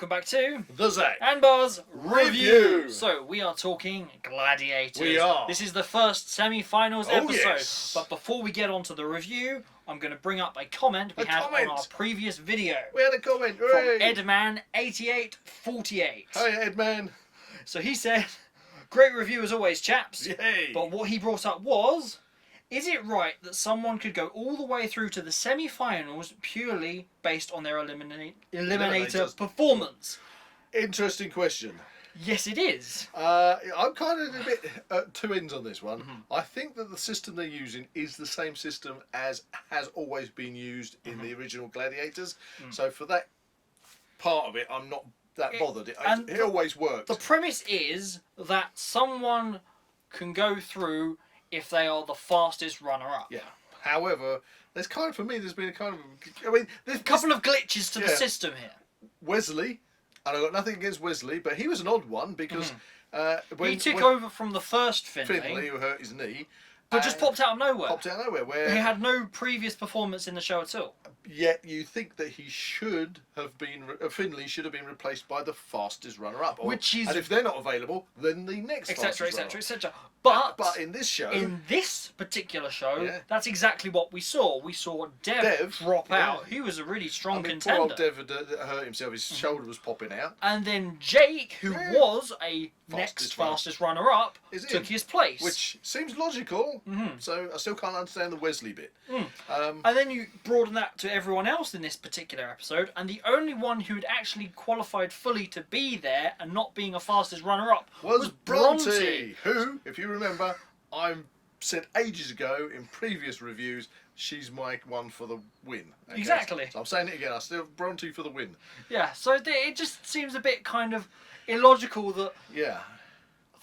welcome back to the Zak and Buzz Review. So we are talking Gladiators. We are. This is the first semi-finals episode. Yes. But before we get on to the review, I'm going to bring up a comment we had on our previous video. We had a comment From Edman8848. Hi, Edman. So he said, great review as always, chaps. Yay. But what he brought up was, is it right that someone could go all the way through to the semi-finals purely based on their eliminator performance? Interesting question. Yes, it is. I'm kind of a bit at two ends on this one. I think that the system they're using is the same system as has always been used in the original Gladiators. So for that part of it, I'm not that bothered. It always worked. The premise is that someone can go through if they are the fastest runner-up. Yeah. However, there's kind of, for me, there's been a kind of, I mean, there's a couple of glitches to the system here. Wesley, and I've got nothing against Wesley, but he was an odd one because he took over from the first Finley, who hurt his knee, but just popped out of nowhere. Where he had no previous performance in the show at all. Yet you think that he should have been, Finley should have been replaced by the fastest runner-up, which is, and if they're not available, then the next etc. etc. etc. But in this show, in this particular show, that's exactly what we saw. We saw Dev drop out. He was a really strong contender. Poor old Dev had hurt himself. His shoulder was popping out. And then Jake, who was a fastest runner-up, took his place. Which seems logical. So I still can't understand the Wesley bit. And then you broaden that to everyone else in this particular episode, and the only one who had actually qualified fully to be there and not being a fastest runner-up was Bronte. Who, if you remember, I said ages ago in previous reviews, she's my one for the win. Okay? Exactly. So I'm saying it again. I still have Bronte for the win. Yeah. So it just seems a bit kind of illogical that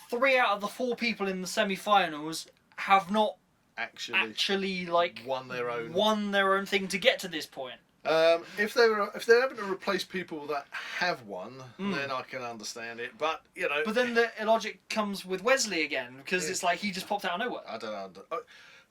3 out of the 4 people in the semi-finals have not actually like won their own thing to get to this point. If they're having to replace people that have won, then I can understand it. But you know. But then the illogic comes with Wesley again because it's like he just popped out of nowhere. I don't know.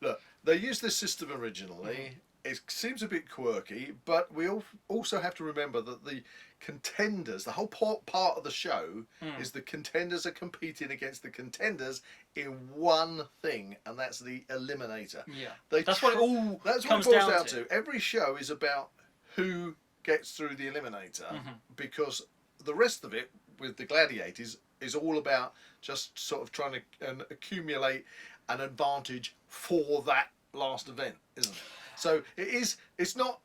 Look, they used this system originally. It seems a bit quirky, but we also have to remember that the contenders, the whole part of the show, is the contenders are competing against the contenders in one thing, and that's the eliminator. Yeah, that's what it all comes down to. Every show is about who gets through the eliminator, because the rest of it with the Gladiators is all about just sort of trying to accumulate an advantage for that last event, isn't it? So it's not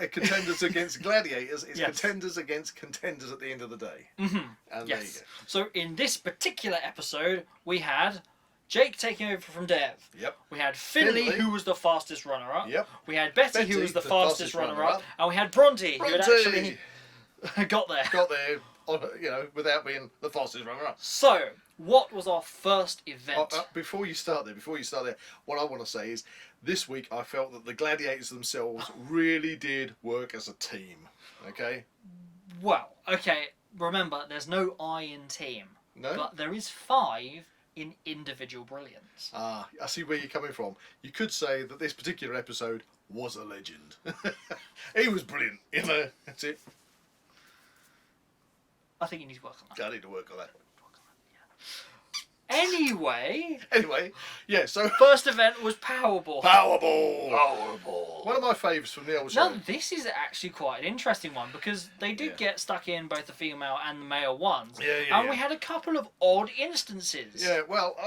contenders against gladiators, it's contenders against contenders at the end of the day. And there you go. So in this particular episode, we had Jake taking over from Dev. Yep. We had Finley, who was the fastest runner-up. Yep. We had Betty, who was the fastest runner-up. And we had Bronte, who had actually got there. Got there, without being the fastest runner-up. So, what was our first event? Before you start there, what I want to say is, this week I felt that the Gladiators themselves really did work as a team. Okay? Well, okay, remember, there's no I in team. No? But there is 5 in individual brilliance. I see where you're coming from. You could say that this particular episode was a legend. He was brilliant, that's it. I think you need to work on that. I need to work on that. Anyway, so first event was Powerball. Powerball. One of my favourites from the old show. Now, this is actually quite an interesting one because they did get stuck in both the female and the male ones. And we had a couple of odd instances. Yeah, well,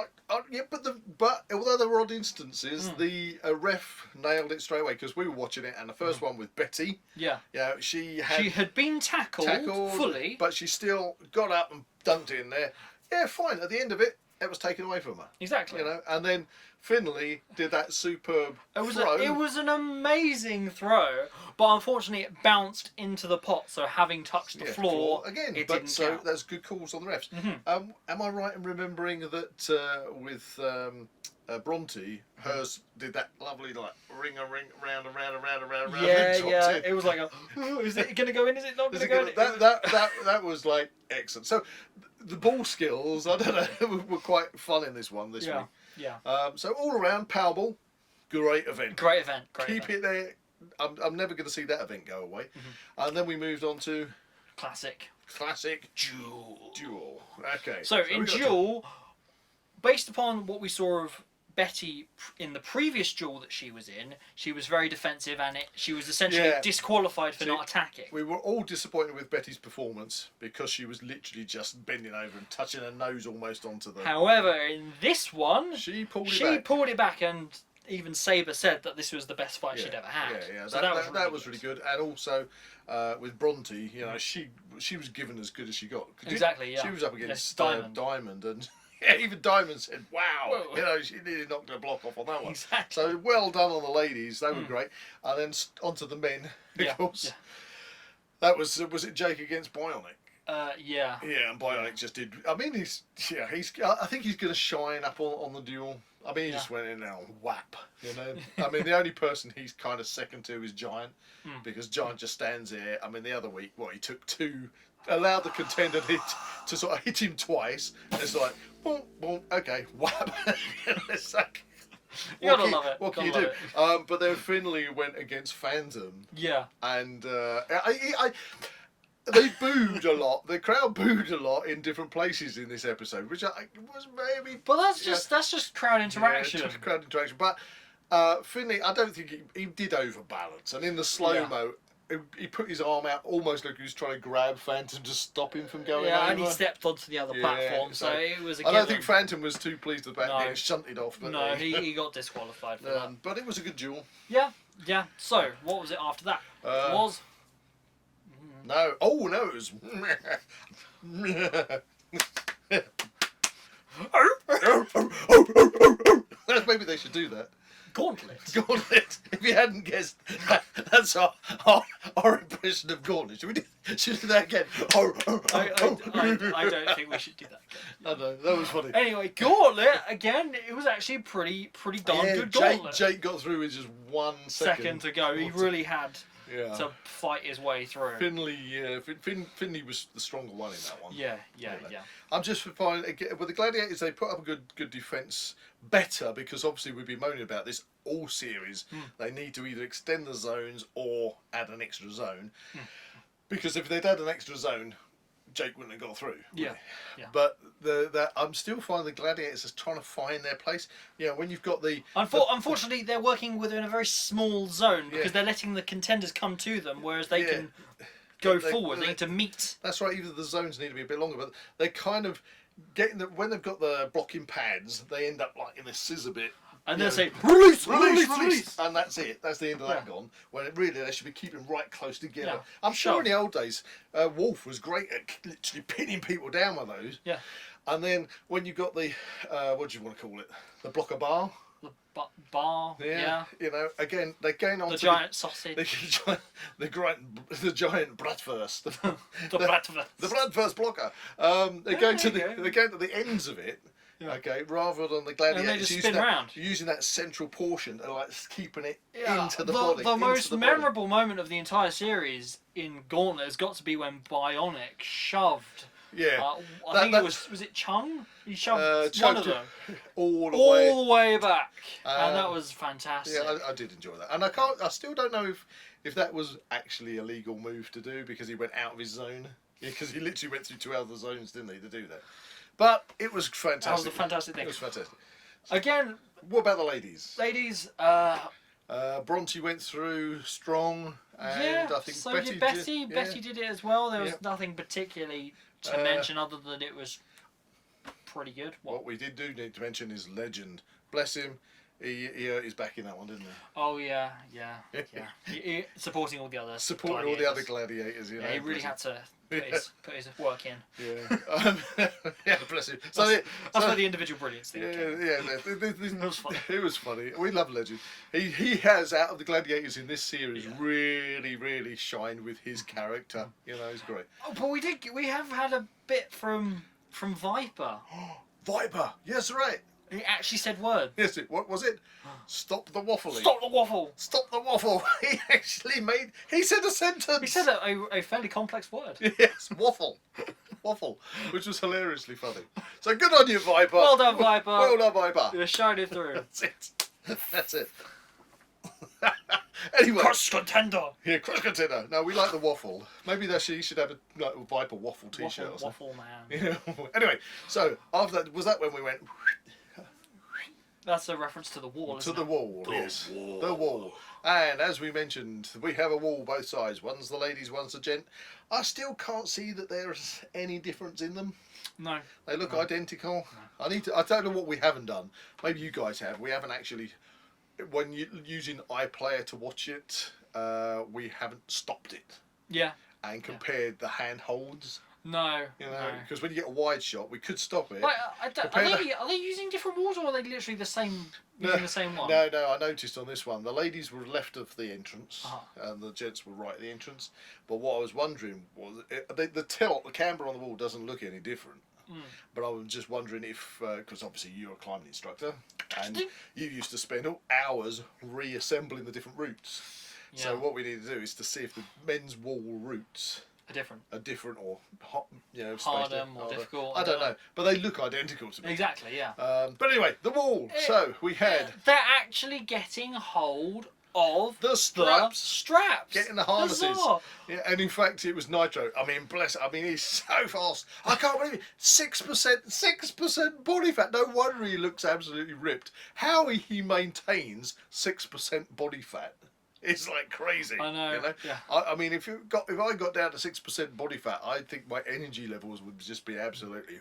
but although there were odd instances, the ref nailed it straight away because we were watching it, and the first one with Betty. Yeah, she had been tackled fully, but she still got up and dunked it in there. Yeah, fine. At the end of it, it was taken away from her. Exactly. And then Finley did that superb throw. It was an amazing throw, but unfortunately it bounced into the pot, so having touched the floor again, it didn't count. That's good calls on the refs. Am I right in remembering that with Bronte, hers did that lovely ring round and round and round and round? Yeah. It was like is it going to go in? Is it not going to go in? That was like excellent. So the ball skills, I don't know, were quite fun in this one this week. Yeah. So all around, Powerball, great event. Great event. Keep it there. I'm never going to see that event go away. And then we moved on to classic classic Duel. duel. Okay. So in Duel, based upon what we saw of Betty in the previous duel that she was in, she was very defensive, and she was essentially disqualified for not attacking. We were all disappointed with Betty's performance because she was literally just bending over and touching her nose almost onto the... However, in this one, she pulled it back, and even Sabre said that this was the best fight she'd ever had. Yeah. So that was really good. And also with Bronte, you know, she was given as good as she got. Exactly. Yeah. She was up against Diamond and. Yeah, even Diamond said, "Wow!" Whoa. You know, she nearly knocked her block off on that one. Exactly. So well done on the ladies; they were great. And then onto the men, of course. Yeah. That was it Jake against Bionic? Yeah. Yeah, and Bionic just did. I mean, I think he's going to shine up on the duel. I mean, he just went in there and whap. You know, I mean, the only person he's kind of second to is Giant, because Giant just stands there. I mean, the other week, he took two. Allowed the contender to sort of hit him twice. And it's like, boom, boom, okay, whap. It's like, you gotta love it. What can you do? But then Finlay went against Phantom. Yeah. And they booed a lot. The crowd booed a lot in different places in this episode, which was maybe. But that's just crowd interaction. Yeah, just crowd interaction. But Finlay, I don't think he did overbalance. And in the slow mo. He put his arm out almost like he was trying to grab Phantom to stop him from going over. Yeah, and he stepped onto the other platform, so it was a given. I don't think Phantom was too pleased with that getting shunted off. But no, he got disqualified for that. But it was a good duel. Yeah. So, what was it after that? No. Oh, no, it was... Maybe they should do that. Gauntlet. If you hadn't guessed, that's our impression of Gauntlet. Should we do that again? I don't think we should do that again. I know, that was funny. Anyway, Gauntlet, again, it was actually pretty darn good Gauntlet. Jake got through with just 1 second to go. He really had to fight his way through. Finlay was the stronger one in that one. Yeah. I'm just finding, with the Gladiators, they put up a good defence better, because obviously we've been moaning about this all series. They need to either extend the zones or add an extra zone, because if they'd had an extra zone, Jake wouldn't have got through. Yeah. But I'm still finding the Gladiators are trying to find their place. You know, when you've got the... Unfortunately, they're working within a very small zone, because they're letting the contenders come to them, whereas they can go forward. They need to meet. That's right. Either the zones need to be a bit longer, but they're kind of getting when they've got the blocking pads, they end up like in this scissor bit. And they'll say, release, and that's it. That's the end of that gone. When really they should be keeping right close together. Yeah. I'm sure in the old days, Wolf was great at literally pinning people down with those. Yeah. And then when you got the, what do you want to call it? The blocker bar. The bar. Yeah. You know, again, they gain on the giant sausage. The giant bratwurst. The bratwurst. The bratwurst blocker. They're going to the ends of it. Yeah. Okay, rather than the Gladiators, and they just spin around. Using that central portion and like keeping it into the body. The most memorable moment of the entire series in Gauntlet has got to be when Bionic shoved. Yeah, I think it was it Chung? He shoved one of them all the way back, and that was fantastic. Yeah, I did enjoy that, and I still don't know if that was actually a legal move to do, because he went out of his zone. Because he literally went through 2 other zones, didn't he, to do that? But it was fantastic. That was a fantastic thing. It was fantastic. Again, what about the ladies? Bronte went through strong, and I think so Betty did Betty. Betty did it as well. There was nothing particularly to mention other than it was pretty good. What we did need to mention is Legend. Bless him. He hurt his back in that one, didn't he? Oh yeah. He supporting all the other gladiators. You know, he really had to put his work in. Yeah, bless him. That's where the individual brilliance thing came. It was funny. It was funny. We love Legend. He has, out of the gladiators in this series, really shined with his character. You know, he's great. Oh, but we have had a bit from Viper. Viper. Yes, right. He actually said words. Yes, what was it? Stop the waffling. Stop the waffle. Stop the waffle. He said a sentence. He said a fairly complex word. Yes, waffle. Waffle, which was hilariously funny. So good on you, Viper. Well done, Viper. Well done, Viper. You're shining through. That's it. Anyway. Cross contender. Yeah, cross contender. No, we like the waffle. Maybe he should have a Viper waffle t-shirt or something. Waffle man. Yeah. Anyway, so after that, was that when we went... That's a reference to the wall, isn't it? To the wall, yes. The wall. And as we mentioned, we have a wall both sides. One's the ladies, one's the gent. I still can't see that there's any difference in them. No. They look identical. No. I don't know what we haven't done. Maybe you guys have. We haven't actually, when you using iPlayer to watch it, we haven't stopped it. Yeah. And compared the handholds. No. You know, because when you get a wide shot, we could stop it. Like, are they using different walls, or are they literally the same? Using the same one? No, I noticed on this one, the ladies were left of the entrance, and the gents were right at the entrance. But what I was wondering was, the tilt, the camber on the wall doesn't look any different. But I was just wondering if, because obviously you're a climbing instructor, and you used to spend hours reassembling the different routes. Yeah. So what we need to do is to see if the men's wall routes are different or harder, more difficult. I don't know, but they look identical to me. Exactly, yeah. But anyway, the wall. So we had. They're actually getting hold of the straps, getting the harnesses. Buzzsaw. Yeah, and in fact, it was Nitro. I mean, bless. I mean, he's so fast. I can't believe it. 6% body fat. No wonder he looks absolutely ripped. How he maintains 6% body fat. It's like crazy. I know. You know? Yeah. I mean, if I got down to 6% body fat, I think my energy levels would just be absolutely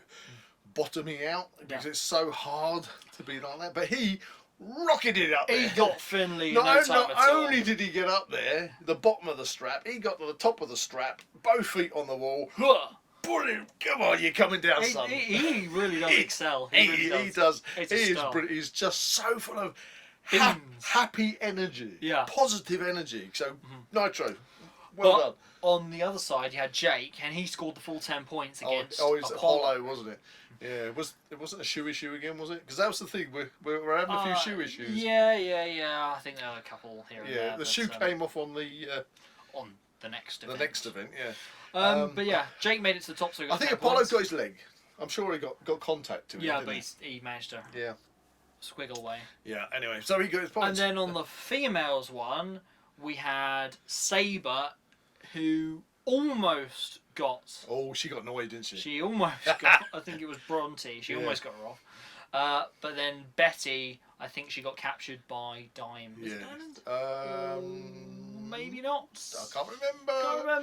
bottoming out because it's so hard to be like that. But he rocketed up there. He got Finley. Not only did he get up there, the bottom of the strap, he got to the top of the strap, both feet on the wall. Brilliant! Come on, you're coming down, son. He really does excel. He does. He's just so full of happy energy, positive energy. So Nitro, well done. On the other side, you had Jake, and he scored the full 10 points against it's Apollo, wasn't it? Yeah, it wasn't a shoe issue again, was it? Because that was the thing. We're having a few shoe issues. Yeah. I think there were a couple here and there. Yeah, the shoe came off on the next event. The next event, yeah. But yeah, Jake made it to the top, so he got I think 10 Apollo points. got his leg. I'm sure he got contact to it. Yeah, but he managed to. Yeah. Squiggle away. Yeah, anyway, so he got his points. And then on the females one, we had Sabre, who almost got... Oh, she got annoyed, didn't she? She almost got... I think it was Bronte. She almost got her off. But then Betty, I think she got captured by Dime. Was it Diamond? Maybe not. I can't remember.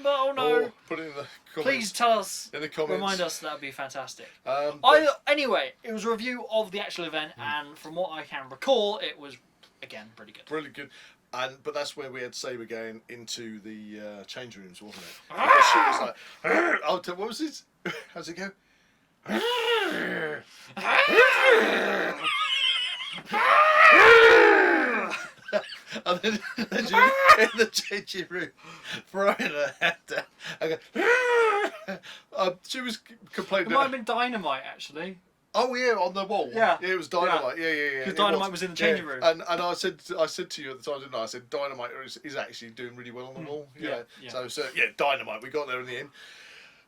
Oh no. Put it in the comments. Please tell us. In the comments. Remind us. That would be fantastic. Anyway, it was a review of the actual event, and from what I can recall, it was again pretty good. Really good. But that's where we had Sabre going into the change rooms, wasn't it? She was like, what was it? How's it go? And then she was in the changing room, throwing her head down. I go, she was complaining. It might have been Dynamite, actually. Oh yeah, on the wall. Yeah, it was Dynamite. Yeah. Because Dynamite was in the changing room. And I said to you at the time, didn't I? I said Dynamite is actually doing really well on the wall. Yeah. So Dynamite. We got there in the end.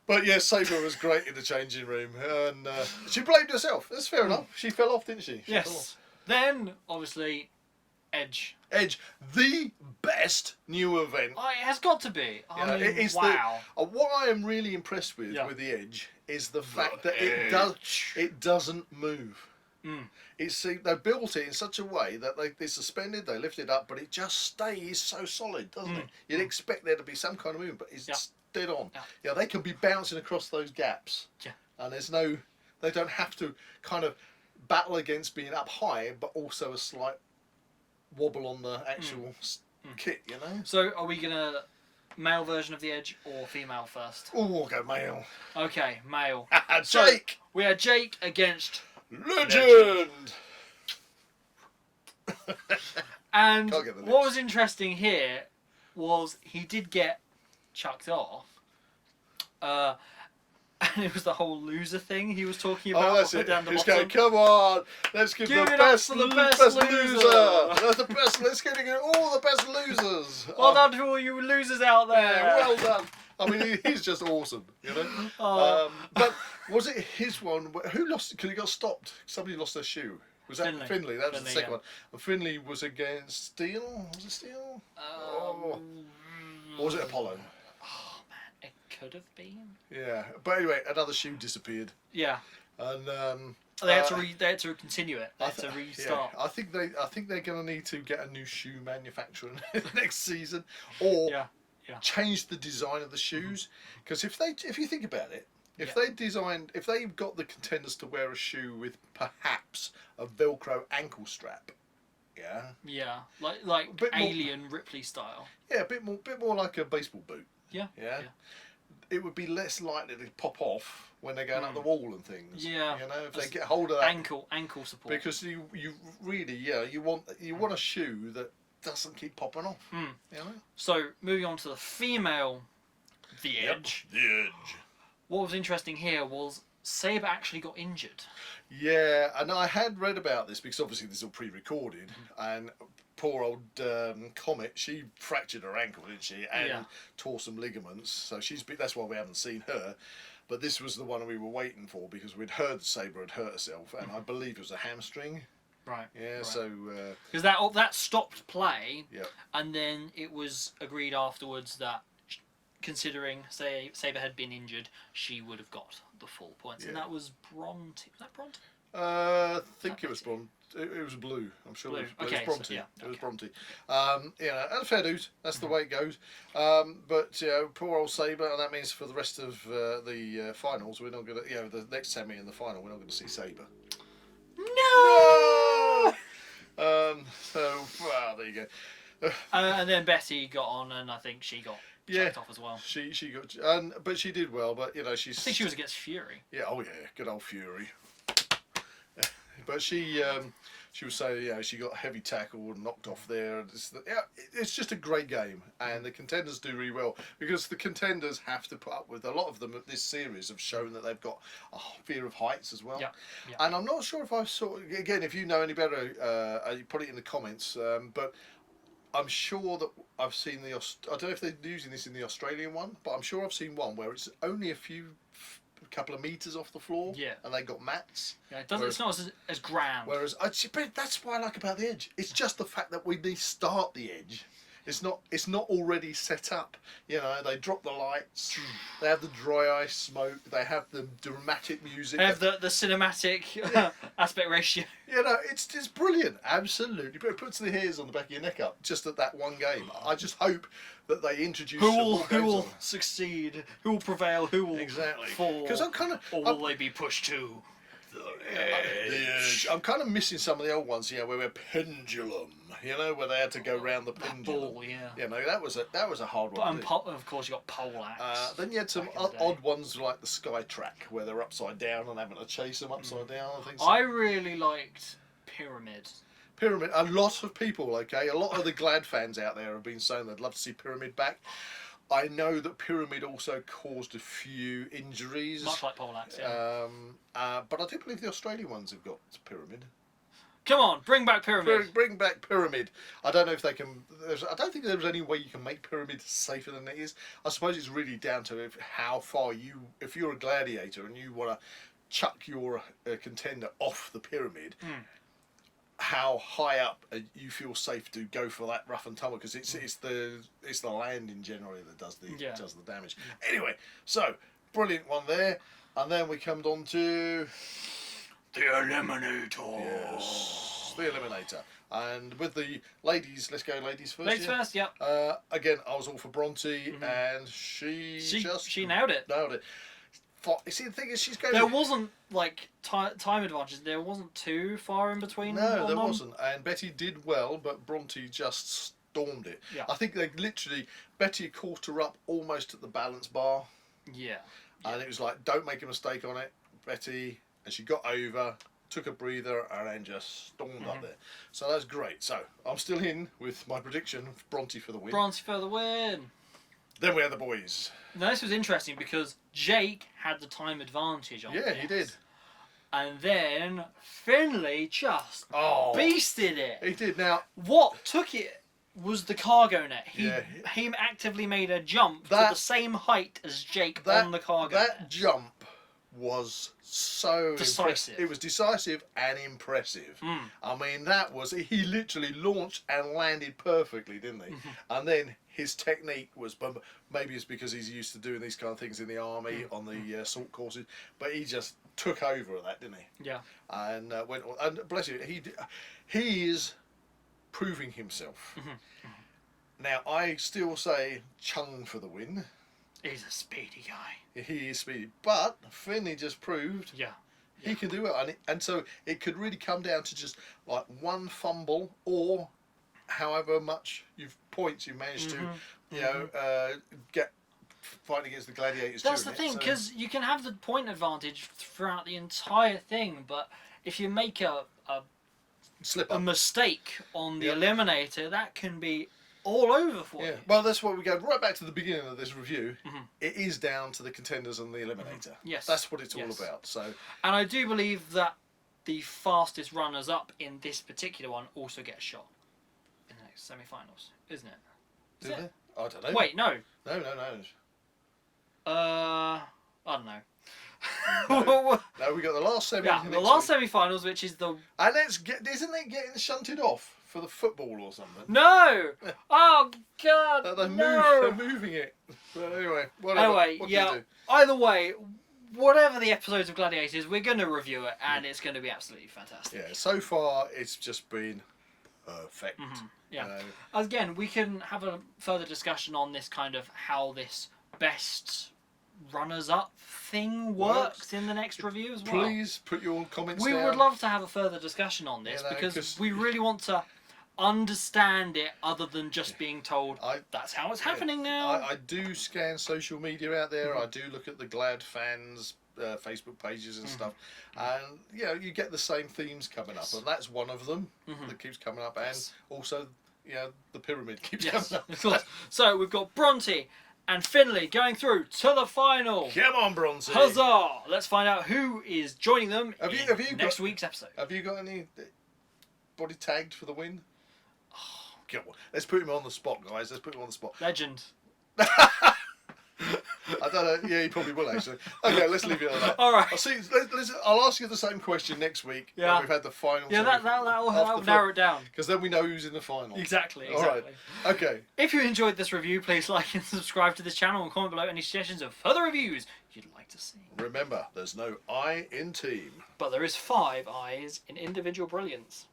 But yeah, Sabre was great in the changing room, and she blamed herself. That's fair enough. She fell off, didn't she? Yes. Then obviously, Edge, the best new event. Oh, it has got to be. I mean, wow. What I am really impressed with the Edge is the fact that it doesn't move. They built it in such a way that they're suspended, they lift it up, but it just stays so solid, doesn't it? You'd expect there to be some kind of movement, but it's dead on. Yeah, they can be bouncing across those gaps. Yeah. And they don't have to kind of battle against being up high, but also a slight wobble on the actual kit, you know? So are we going to male version of the Edge or female first? Oh, we'll go male. Okay, male. Jake! So, we had Jake against Legend! And what was interesting here was he did get chucked off. And it was the whole loser thing he was talking about. Oh, that's it. Down the He's bottom. going, come on, let's give the best loser. That's the best. Let's give all the best losers. Well done to all you losers out there. Yeah, well done. I mean, he's just awesome, you know. But was it his one? Who lost? Because he got stopped. Somebody lost their shoe. Was that Finley? That was the second yeah. one. And Finley was against Steele. Was it Steele? Or was it Apollo? Oh man, it could have been. Yeah, but anyway, another shoe disappeared. Yeah. And they had to continue it. They had to restart. Yeah, I think they're going to need to get a new shoe manufacturer next season, or change the design of the shoes. Because if you think about it, if they got the contenders to wear a shoe with perhaps a Velcro ankle strap, yeah, like Alien Ripley style. Yeah, a bit more like a baseball boot. Yeah. It would be less likely to pop off when they're going up the wall and things. Yeah, you know, if they get hold of that ankle support. Because you really you want a shoe that doesn't keep popping off. You know. So moving on to the female, the Edge. The Edge. What was interesting here was Sabre actually got injured. Yeah, and I had read about this because obviously this is all pre-recorded, and poor old Comet, she fractured her ankle, didn't she? And tore some ligaments. So that's why we haven't seen her. But this was the one we were waiting for because we'd heard Sabre had hurt herself, and I believe it was a hamstring. Right. Yeah. Right. So. Because that stopped play. Yeah. And then it was agreed afterwards that, considering Sabre had been injured, she would have got the full points, and that was Bronte. Was that Bronte? I think it was Bronte. It was blue. I'm sure blue. It was Bronte. So, It was Bronte. And fair dues. That's the way it goes. But poor old Sabre, and that means for the rest of the finals, we're not going to. The next semi and the final, we're not going to see Sabre. No. So there you go. And then Betty got on, and I think she got checked off as well. She got, but she did well. But she's. I think she was against Fury. Yeah. Oh yeah. Good old Fury. But she was saying, she got heavy tackle and knocked off there. It's just a great game, and the contenders do really well because the contenders have to put up with a lot of them. At this series have shown that they've got a fear of heights as well. Yeah. And I'm not sure if I saw again. If you know any better, you put it in the comments. But I'm sure that I've seen I don't know if they're using this in the Australian one, but I'm sure I've seen one where it's only a couple of meters off the floor, and they got mats. Yeah, it's not as grand. Whereas, but that's what I like about the Edge. It's just the fact that we start the Edge. It's not already set up. They drop the lights. They have the dry ice smoke. They have the dramatic music. They have the cinematic aspect ratio. It's brilliant. Absolutely, but it puts the hairs on the back of your neck up just at that one game. I just hope that they introduce who will succeed, who will prevail, who will fall. Because or will they be pushed to the edge? I'm kind of missing some of the old ones, where we're pendulum, where they had to go round the pendulum. Ball, that was a hard one. But of course, you got pole axe. Then you had some odd ones like the Sky Track, where they're upside down and having to chase them upside down. I really liked Pyramid. Pyramid. A lot of people, a lot of the Glad fans out there have been saying they'd love to see Pyramid back. I know that Pyramid also caused a few injuries. Much like pole axe, but I do believe the Australian ones have got Pyramid. Come on, bring back Pyramid. Bring back Pyramid. I don't know if they can. I don't think there's any way you can make Pyramid safer than it is. I suppose it's really down to how far if you're a gladiator and you want to chuck your contender off the pyramid. How high up you feel safe to go for that rough and tumble, because it's the landing generally that does the damage. Anyway, so brilliant one there, and then we come on to the Eliminator. Yes, the Eliminator, and with the ladies, let's go ladies first. Ladies first, yeah. Again, I was all for Bronte, and she nailed it. Nailed it. See, the thing is, she's going. There wasn't time advantage. There wasn't too far in between. No, there wasn't. And Betty did well, but Bronte just stormed it. Yeah. I think Betty caught her up almost at the balance bar. Yeah. And it was like, don't make a mistake on it, Betty. And she got over, took a breather, and then just stormed up there. So that's great. So I'm still in with my prediction: Bronte for the win. Bronte for the win. Then we had the boys. Now this was interesting because Jake had the time advantage on this. He did. And then Finley just beasted it. He did. Now, what took it was the cargo net. He actively made a jump to the same height as Jake on the cargo net. That jump was so decisive. It was decisive and impressive. I mean, that was, he literally launched and landed perfectly, didn't he? And then his technique was, maybe it's because he's used to doing these kind of things in the army on the assault courses, but he just took over at that, didn't he? Yeah. And went on, and bless you, he is proving himself. Now, I still say Chung for the win. He's a speedy guy. He is speedy, but Finley just proved he can do it, and so it could really come down to just like one fumble, or however much points you managed to, you know, get fighting against the Gladiators. That's the thing, because you can have the point advantage throughout the entire thing, but if you make a mistake on the eliminator, that can be all over for you. Well, that's why we go right back to the beginning of this review. It is down to the contenders and the eliminator. Yes, that's what it's all about. So, and I do believe that the fastest runners up in this particular one also get a shot in the next semi-finals, isn't it? Is it? I don't know. Wait, no. No. I don't know. No, we got the last semi. Yeah, the last semi-finals, which is the. And isn't it getting shunted off for the football or something? No! Oh God! They're moving it. But anyway, whatever. Anyway, what yeah. do? Either way, whatever the episodes of Gladiators, we're going to review it, and it's going to be absolutely fantastic. Yeah. So far, it's just been perfect. Yeah. Again, we can have a further discussion on this kind of how this best runners-up thing works in the next review as well. Please put your comments down. We would love to have a further discussion on this, because we really want to understand it other than just being told that's how it's happening now. I do scan social media out there. I do look at the Glad fans Facebook pages and stuff, and you get the same themes coming up, and that's one of them that keeps coming up, and also the pyramid keeps coming up. Of course. So we've got Bronte and Finley going through to the final. Come on, Bronte! Huzzah! Let's find out who is joining them in next week's episode. Have you got any body tagged for the win? Oh, come on. Let's put him on the spot, guys. Let's put him on the spot. Legend. I don't know. Yeah, he probably will actually. Okay, let's leave it at that. All right. I'll ask you the same question next week when we've had the final. Yeah, that'll narrow it down. Because then we know who's in the final. Exactly. All right. Okay. If you enjoyed this review, please like and subscribe to this channel and comment below any suggestions of further reviews you'd like to see. Remember, there's no I in team. But there is 5 I's in individual brilliance.